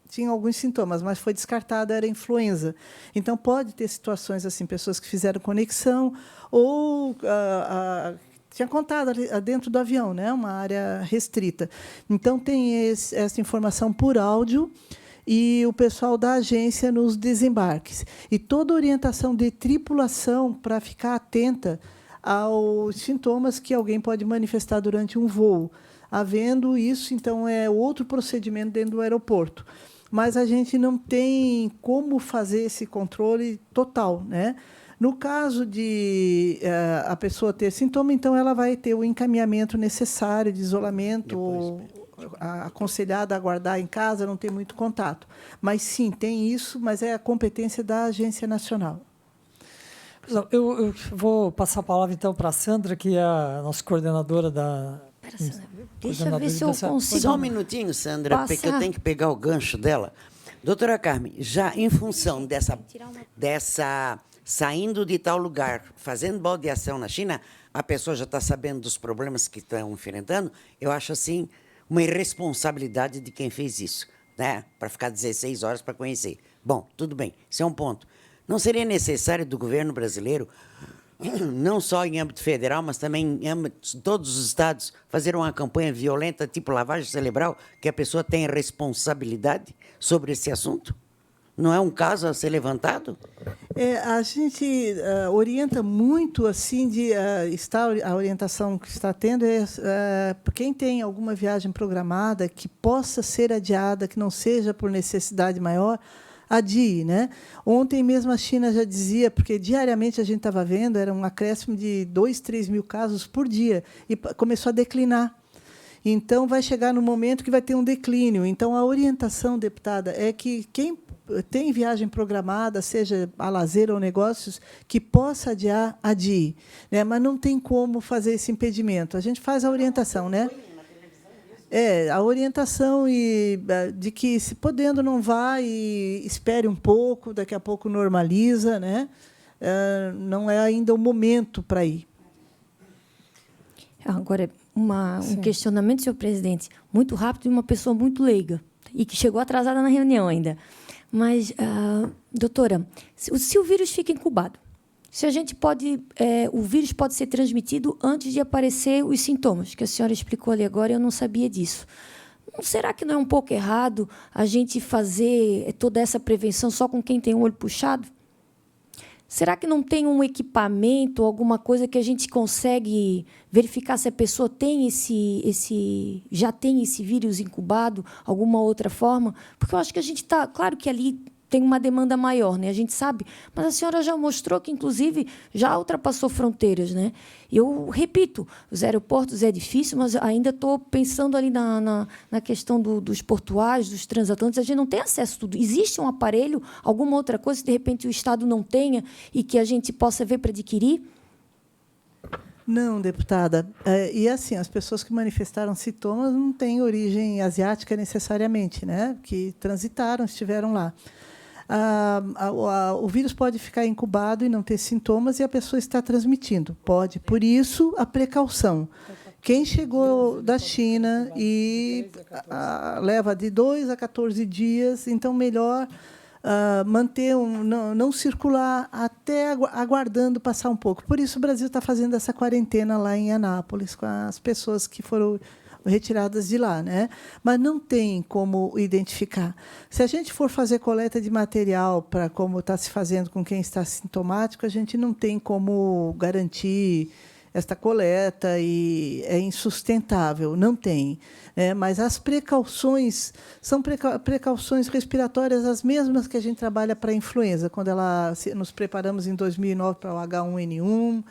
tinham alguns sintomas, mas foi descartada, era influenza. Então, pode ter situações assim, pessoas que fizeram conexão ou tinha contado ali dentro do avião, né, uma área restrita. Então, tem essa informação por áudio e o pessoal da agência nos desembarques. E toda orientação de tripulação para ficar atenta aos sintomas que alguém pode manifestar durante um voo. Havendo isso, então, é outro procedimento dentro do aeroporto. Mas a gente não tem como fazer esse controle total, né? No caso de a pessoa ter sintoma, então ela vai ter o encaminhamento necessário de isolamento, ou aconselhada a aguardar em casa, não ter muito contato. Mas, sim, tem isso, mas é a competência da Agência Nacional. Eu vou passar a palavra, então, para a Sandra, que é a nossa coordenadora da... Deixa eu ver se eu consigo. Só um minutinho, Sandra, porque eu tenho que pegar o gancho dela. Doutora Carmen, já em função dessa saindo de tal lugar, fazendo baldeação na China, a pessoa já está sabendo dos problemas que estão enfrentando, eu acho, assim, uma irresponsabilidade de quem fez isso, né? Para ficar 16 horas para conhecer. Bom, tudo bem, isso é um ponto. Não seria necessário do governo brasileiro, não só em âmbito federal, mas também em âmbito de todos os estados, fazer uma campanha violenta, tipo lavagem cerebral, que a pessoa tenha responsabilidade sobre esse assunto? Não é um caso a ser levantado? A gente orienta muito, assim, a orientação que está tendo quem tem alguma viagem programada que possa ser adiada, que não seja por necessidade maior, adie, né? Ontem mesmo a China já dizia, porque diariamente a gente estava vendo, era um acréscimo de 2, 3 mil casos por dia, e começou a declinar. Então, vai chegar no momento que vai ter um declínio. Então, a orientação, deputada, é que quem tem viagem programada, seja a lazer ou negócios, que possa adiar, adie, né? Mas não tem como fazer esse impedimento. A gente faz a orientação, né? A orientação de que, se podendo, não vá e espere um pouco, daqui a pouco normaliza, né? Não é ainda o momento para ir. Agora, um questionamento, senhor presidente, muito rápido, de uma pessoa muito leiga e que chegou atrasada na reunião ainda. Mas, doutora, se o vírus fica incubado, se a gente o vírus pode ser transmitido antes de aparecer os sintomas, que a senhora explicou ali agora, eu não sabia disso. Será que não é um pouco errado a gente fazer toda essa prevenção só com quem tem o olho puxado? Será que não tem um equipamento, alguma coisa que a gente consegue verificar se a pessoa tem já tem esse vírus incubado, alguma outra forma? Porque eu acho que a gente está... Claro que ali tem uma demanda maior, né? A gente sabe, mas a senhora já mostrou que, inclusive, já ultrapassou fronteiras, né? Eu repito, os aeroportos é difícil, mas ainda estou pensando ali na questão dos portuários, dos transatlânticos. A gente não tem acesso a tudo. Existe um aparelho, alguma outra coisa que, de repente, o Estado não tenha e que a gente possa ver para adquirir? Não, deputada. E, assim, as pessoas que manifestaram sintomas não têm origem asiática necessariamente, né? Que transitaram, estiveram lá. O vírus pode ficar incubado e não ter sintomas e a pessoa está transmitindo. Pode. Por isso, a precaução. Quem chegou da China e leva de 2 a 14 dias, então, melhor manter não circular até aguardando passar um pouco. Por isso, o Brasil está fazendo essa quarentena lá em Anápolis, com as pessoas que foram retiradas de lá, né? Mas não tem como identificar. Se a gente for fazer coleta de material para como está se fazendo com quem está sintomático, a gente não tem como garantir esta coleta e é insustentável, não tem. Mas as precauções são precauções respiratórias as mesmas que a gente trabalha para a influenza, quando nos preparamos em 2009 para o H1N1,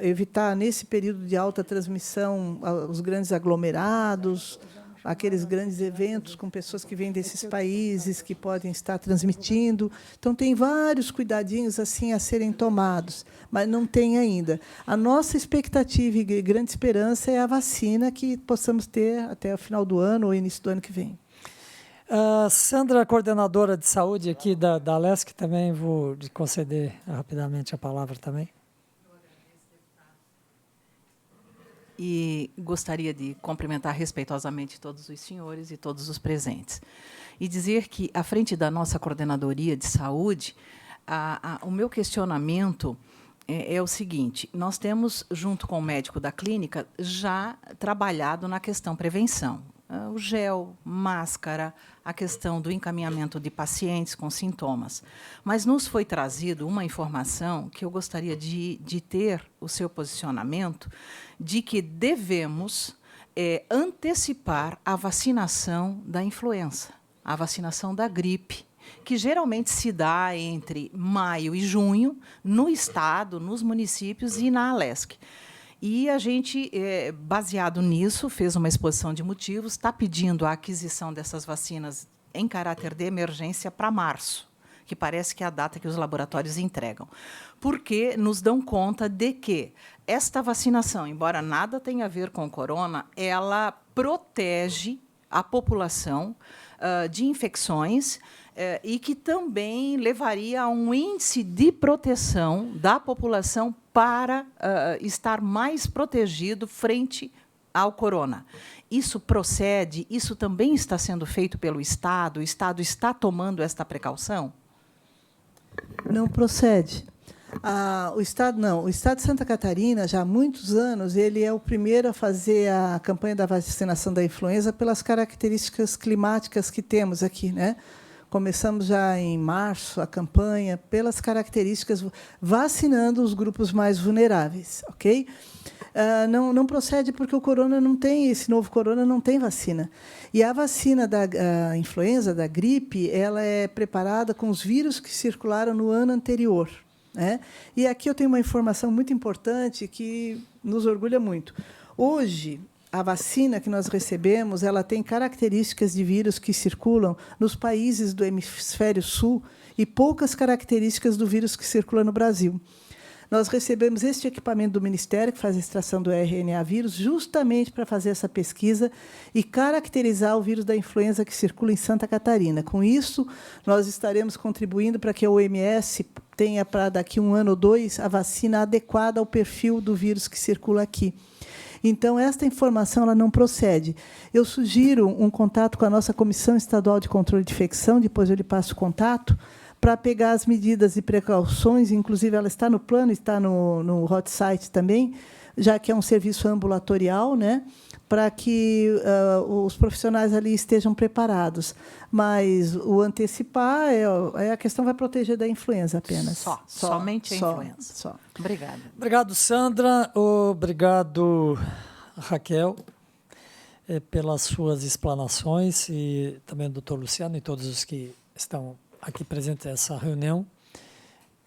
evitar, nesse período de alta transmissão, os grandes aglomerados, aqueles grandes eventos com pessoas que vêm desses países que podem estar transmitindo. Então, tem vários cuidadinhos assim a serem tomados, mas não tem ainda. A nossa expectativa e grande esperança é a vacina que possamos ter até o final do ano ou início do ano que vem. Sandra, coordenadora de saúde aqui da Alesc, também vou lhe conceder rapidamente a palavra também. E gostaria de cumprimentar respeitosamente todos os senhores e todos os presentes. E dizer que, à frente da nossa coordenadoria de saúde, o meu questionamento é o seguinte: nós temos, junto com o médico da clínica, já trabalhado na questão prevenção. O gel, máscara, a questão do encaminhamento de pacientes com sintomas. Mas nos foi trazido uma informação que eu gostaria de ter o seu posicionamento, de que devemos antecipar a vacinação da influenza, a vacinação da gripe, que geralmente se dá entre maio e junho, no Estado, nos municípios e na Alesc. E a gente, baseado nisso, fez uma exposição de motivos, está pedindo a aquisição dessas vacinas em caráter de emergência para março, que parece que é a data que os laboratórios entregam. Porque nos dão conta de que esta vacinação, embora nada tenha a ver com o corona, ela protege a população de infecções e que também levaria a um índice de proteção da população para estar mais protegido frente ao corona. Isso procede? Isso também está sendo feito pelo Estado? O Estado está tomando esta precaução? Não procede. O Estado não. O Estado de Santa Catarina, já há muitos anos, ele é o primeiro a fazer a campanha da vacinação da influenza pelas características climáticas que temos aqui, né? Começamos já em março a campanha pelas características, vacinando os grupos mais vulneráveis, ok? Não procede porque o corona não tem, esse novo corona não tem vacina. E a vacina da influenza, da gripe, ela é preparada com os vírus que circularam no ano anterior, né? E aqui eu tenho uma informação muito importante que nos orgulha muito. Hoje, a vacina que nós recebemos, ela tem características de vírus que circulam nos países do hemisfério sul e poucas características do vírus que circula no Brasil. Nós recebemos este equipamento do Ministério, que faz a extração do RNA vírus, justamente para fazer essa pesquisa e caracterizar o vírus da influenza que circula em Santa Catarina. Com isso, nós estaremos contribuindo para que a OMS tenha, para daqui 1 ano ou 2, a vacina adequada ao perfil do vírus que circula aqui. Então, esta informação ela não procede. Eu sugiro um contato com a nossa Comissão Estadual de Controle de Infecção, depois eu lhe passo o contato, para pegar as medidas e precauções, inclusive ela está no plano, está no hot site também, já que é um serviço ambulatorial, né, para que os profissionais ali estejam preparados. Mas o antecipar, a questão vai proteger da influenza apenas. Somente a influenza. Obrigada. Obrigado, Sandra. Obrigado, Raquel, pelas suas explanações, e também o doutor Luciano e todos os que estão aqui presentes nessa reunião.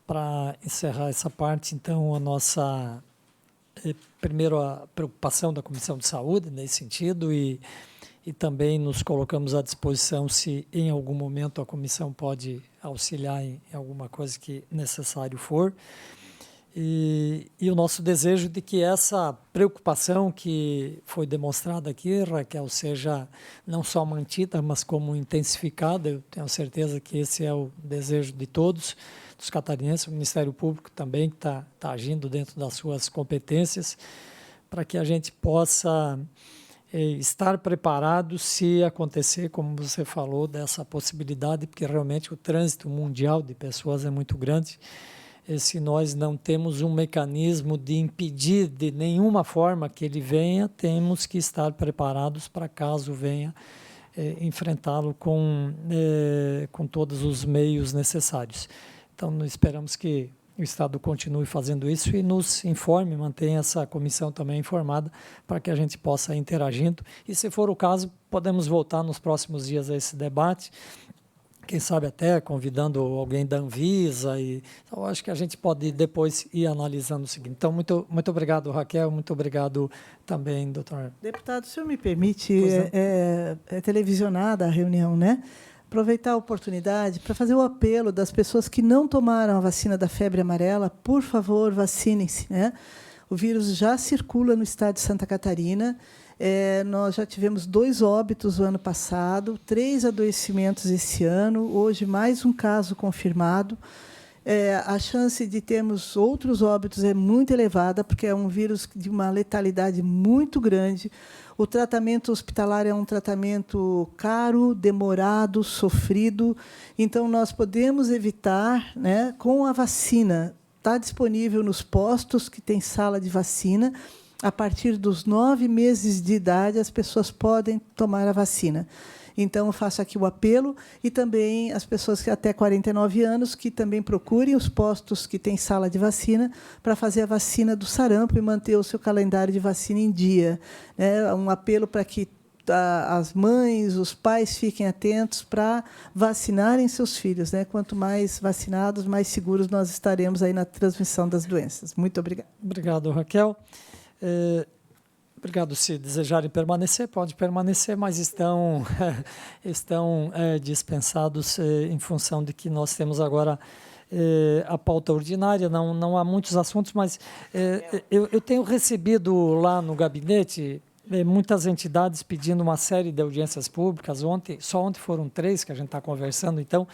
Para encerrar essa parte, então, a nossa... primeiro, a preocupação da Comissão de Saúde, nesse sentido, e também nos colocamos à disposição se, em algum momento, a comissão pode auxiliar em alguma coisa que necessário for. E o nosso desejo de que essa preocupação que foi demonstrada aqui, Raquel, seja não só mantida, mas como intensificada. Eu tenho certeza que esse é o desejo de todos, dos catarinenses, o Ministério Público também, que está agindo dentro das suas competências, para que a gente possa estar preparado se acontecer, como você falou, dessa possibilidade, porque realmente o trânsito mundial de pessoas é muito grande. se nós não temos um mecanismo de impedir de nenhuma forma que ele venha, temos que estar preparados para caso venha enfrentá-lo com todos os meios necessários. Então, nós esperamos que o Estado continue fazendo isso e nos informe, mantenha essa comissão também informada para que a gente possa ir interagindo. E, se for o caso, podemos voltar nos próximos dias a esse debate, quem sabe até convidando alguém da Anvisa. Então, acho que a gente pode depois ir analisando o seguinte. Então, muito obrigado, Raquel, muito obrigado também, doutor. Deputado, o senhor me permite, é televisionada a reunião, né? Aproveitar a oportunidade para fazer o apelo das pessoas que não tomaram a vacina da febre amarela, por favor, vacinem-se, né? O vírus já circula no estado de Santa Catarina. Nós já tivemos 2 óbitos no ano passado, 3 adoecimentos esse ano, hoje mais um caso confirmado. A chance de termos outros óbitos é muito elevada, porque é um vírus de uma letalidade muito grande. O tratamento hospitalar é um tratamento caro, demorado, sofrido. Então, nós podemos evitar, né, com a vacina. Está disponível nos postos que tem sala de vacina. A partir dos 9 meses de idade, as pessoas podem tomar a vacina. Então, eu faço aqui o apelo, e também as pessoas que até 49 anos, que também procurem os postos que têm sala de vacina para fazer a vacina do sarampo e manter o seu calendário de vacina em dia. Um apelo para que as mães, os pais fiquem atentos para vacinarem seus filhos, né? Quanto mais vacinados, mais seguros nós estaremos aí na transmissão das doenças. Muito obrigada. Obrigado, Raquel. Obrigado. Se desejarem permanecer, pode permanecer, mas estão dispensados em função de que nós temos agora a pauta ordinária. Não há muitos assuntos, mas eu tenho recebido lá no gabinete muitas entidades pedindo uma série de audiências públicas. Só ontem foram 3 que a gente está conversando, então,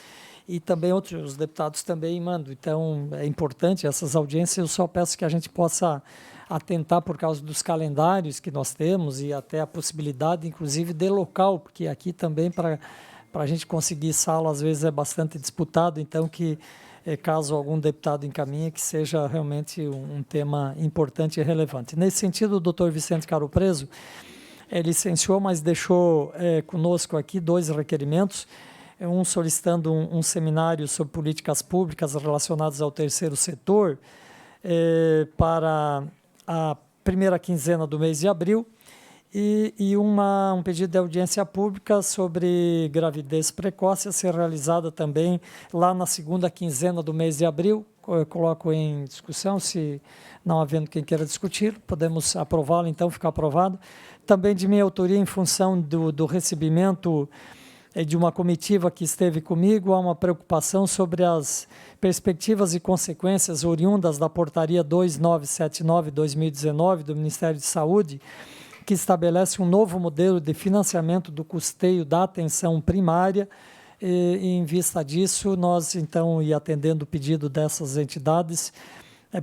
e também outros deputados também mandam. Então, é importante essas audiências. Eu só peço que a gente possa atentar por causa dos calendários que nós temos e até a possibilidade, inclusive, de local, porque aqui também, para a gente conseguir sala, às vezes é bastante disputado, então que, caso algum deputado encaminhe, que seja realmente um tema importante e relevante. Nesse sentido, o doutor Vicente Caro Preso licenciou, mas deixou conosco aqui 2 requerimentos, um solicitando um seminário sobre políticas públicas relacionadas ao terceiro setor para a primeira quinzena do mês de abril, e um pedido de audiência pública sobre gravidez precoce a ser realizada também lá na segunda quinzena do mês de abril. Eu coloco em discussão, se não havendo quem queira discutir, podemos aprová-lo, então fica aprovado. Também de minha autoria, em função do recebimento de uma comitiva que esteve comigo, há uma preocupação sobre as perspectivas e consequências oriundas da Portaria 2979/2019 do Ministério de Saúde, que estabelece um novo modelo de financiamento do custeio da atenção primária. E em vista disso, nós, então, e atendendo o pedido dessas entidades,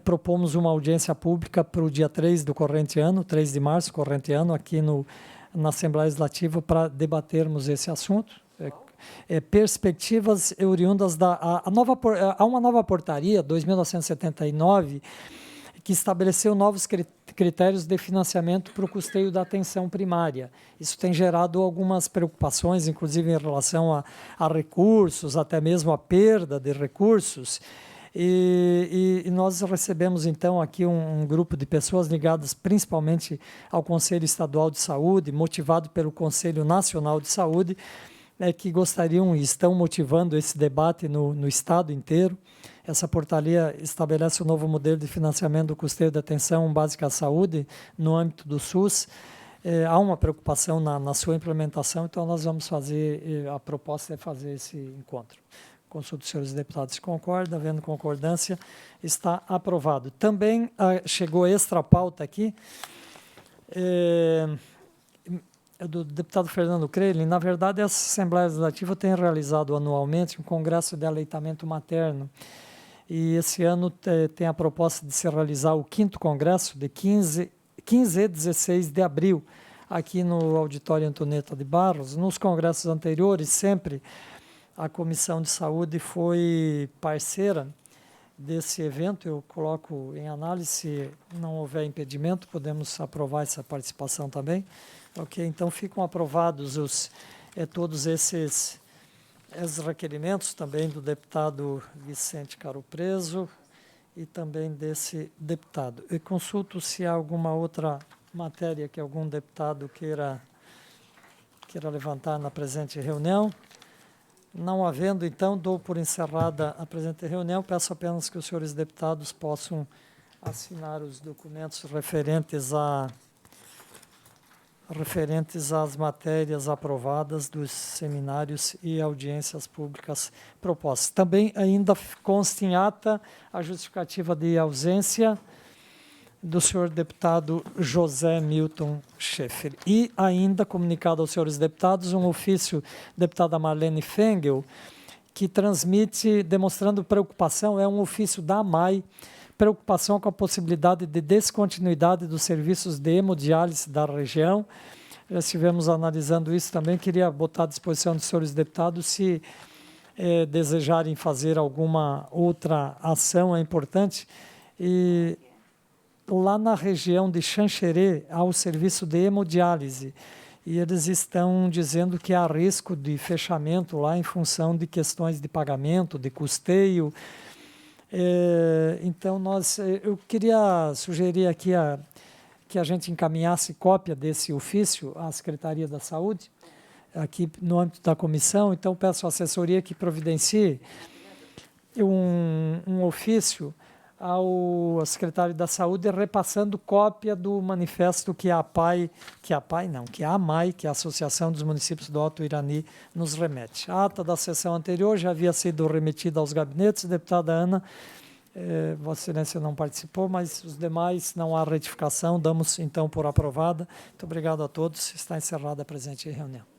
propomos uma audiência pública para o dia 3 do corrente ano, 3 de março, corrente ano, aqui na Assembleia Legislativa, para debatermos esse assunto. Perspectivas oriundas há uma nova portaria, 2.979, que estabeleceu novos critérios de financiamento para o custeio da atenção primária. Isso tem gerado algumas preocupações, inclusive em relação a recursos, até mesmo a perda de recursos. E nós recebemos, então, aqui um grupo de pessoas ligadas principalmente ao Conselho Estadual de Saúde, motivado pelo Conselho Nacional de Saúde, que gostariam e estão motivando esse debate no Estado inteiro. Essa portaria estabelece um novo modelo de financiamento do custeio da atenção básica à saúde no âmbito do SUS. Há uma preocupação na sua implementação, então nós vamos fazer, a proposta é fazer esse encontro. Consulto os senhores deputados se concordam, havendo concordância, está aprovado. Também chegou extra pauta aqui, do deputado Fernando Creilin. Na verdade, essa Assembleia Legislativa tem realizado anualmente um congresso de aleitamento materno, e esse ano tem a proposta de se realizar o 5º congresso, de 15 e 16 de abril, aqui no Auditório Antonieta de Barros. Nos congressos anteriores, sempre a Comissão de Saúde foi parceira desse evento, eu coloco em análise, se não houver impedimento, podemos aprovar essa participação também. Ok, então ficam aprovados todos esses requerimentos, também do deputado Vicente Caro Preso e também desse deputado. Eu consulto se há alguma outra matéria que algum deputado queira levantar na presente reunião. Não havendo, então, dou por encerrada a presente reunião. Peço apenas que os senhores deputados possam assinar os documentos referentes às matérias aprovadas dos seminários e audiências públicas propostas. Também ainda consta em ata a justificativa de ausência do senhor deputado José Milton Schaeffer. E ainda comunicado aos senhores deputados um ofício da deputada Marlene Fengel, que transmite, demonstrando preocupação, é um ofício da AMAI, preocupação com a possibilidade de descontinuidade dos serviços de hemodiálise da região. Já estivemos analisando isso também, queria botar à disposição dos senhores deputados, se desejarem fazer alguma outra ação, é importante. E lá na região de Xanxerê há o serviço de hemodiálise e eles estão dizendo que há risco de fechamento lá em função de questões de pagamento, de custeio. Então, eu queria sugerir aqui que a gente encaminhasse cópia desse ofício à Secretaria da Saúde, aqui no âmbito da comissão. Então, peço à assessoria que providencie um ofício ao secretário da Saúde, repassando cópia do manifesto que a AMAI, que é a Associação dos Municípios do Alto Irani, nos remete. A ata da sessão anterior já havia sido remetida aos gabinetes. Deputada Ana, Vossa Excelência não participou, mas os demais não há retificação, damos então por aprovada. Muito obrigado a todos, está encerrada a presente reunião.